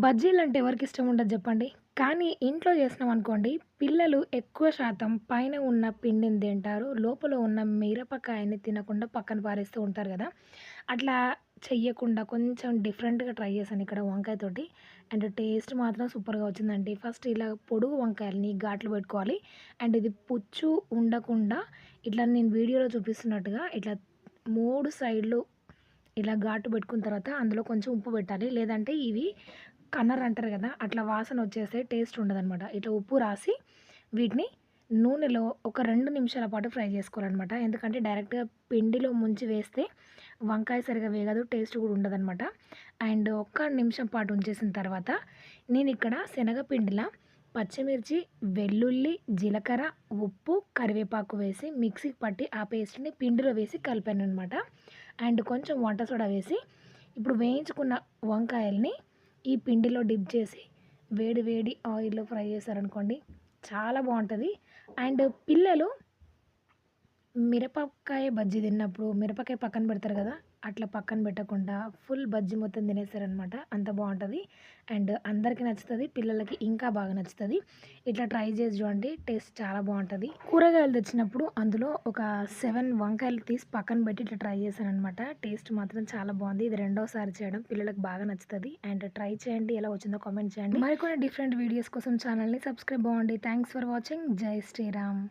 బజ్జీలంటే ఎవరికిష్టం ఉండదు జెప్పండి. కానీ ఇంట్లో జేసినామనుకోండి, పిల్లలు ఎక్కువ శాతం పైన ఉన్న పిండిని తింటారు. లోపల ఉన్న మిరపకాయని తినకుండా పక్కన పారేస్తూ ఉంటారు గదా! అట్లా చెయ్యకుండా కొంచెం డిఫరెంట్‌గా ట్రై చేశాను ఇక్కడ వంకాయతోటి. అండ్ టేస్ట్ మాత్రం సూపర్‌గా వచ్చిందండి. ఫస్ట్ ఇలా పొడుగు వంకాయలని ఘాట్లు పెట్టుకోవాలి. అండ్ ఇది పుచ్చు ఉండకుండా ఇట్లా నేను వీడియోలో చూపిస్తున్నట్టుగా ఇట్లా 3 సైడ్‌లు ఇలా ఘాటు పెట్టుకున్న తర్వాత అందులో కొంచెం ఉప్పు పెట్టాలి. లేదంటే ఇవి కన్నర్ అంటారు కదా! అట్లా వాసన వచ్చేస్తాయి. టేస్ట్ ఉండదనమాట. ఇట్లా ఉప్పు రాసి వీటిని నూనెలో ఒక 2 నిమిషాల పాటు ఫ్రై చేసుకోవాలనమాట. ఎందుకంటే డైరెక్ట్‌గా పిండిలో ముంచి వేస్తే వంకాయ సరిగ్గా వేగదు. టేస్ట్ కూడా ఉండదనమాట. అండ్ ఒక్క నిమిషం పాటు ఉంచేసిన తర్వాత నేనిక్కడ శనగపిండిలా పచ్చిమిర్చి, వెల్లుల్లి, జీలకర్ర, ఉప్పు, కరివేపాకు వేసి మిక్సీకి పట్టి ఆ పేస్ట్‌ని పిండిలో వేసి కలిపాననమాట. అండ్ కొంచెం వంట సోడా వేసి ఇప్పుడు వేయించుకున్న వంకాయల్ని ఈ పిండిలో డిప్ చేసి వేడి వేడి ఆయిల్‌లో ఫ్రై చేశారనుకోండి చాలా బావుంటది. అండ్ పిల్లలు మిరపకాయ బజ్జీ తిన్నప్పుడు మిరపకాయ పక్కన పెడతారు కదా! అట్లా పక్కన పెట్టకుండా ఫుల్ బజ్జీ మొత్తం తినేస్తారనమాట. అంత బావుంటది. అండ్ అందరికి నచ్చుతది. పిల్లలకి ఇంకా బాగా నచ్చుతది. ఇట్లా ట్రై చేసి చూడండి. టేస్ట్ చాలా బావుంటది. కూరగాయలు తెచ్చినప్పుడు అందులో ఒక 7 వంకాయలు తీసి పక్కన పెట్టి ఇట్లా ట్రై చేశాననమాట. టేస్ట్ మాత్రం చాలా బావుంది. ఇది రెండోసారి చేయడం. పిల్లలకి బాగా నచ్చుతది. అండ్ ట్రై చేయండి. ఎలా వచ్చిందో కామెంట్ చేయండి. మరికొన్ని డిఫరెంట్ వీడియోస్ కోసం ఛానల్‌ని సబ్స్క్రైబ్ అవ్వండి. Thanks for watching. జై శ్రీరామ్.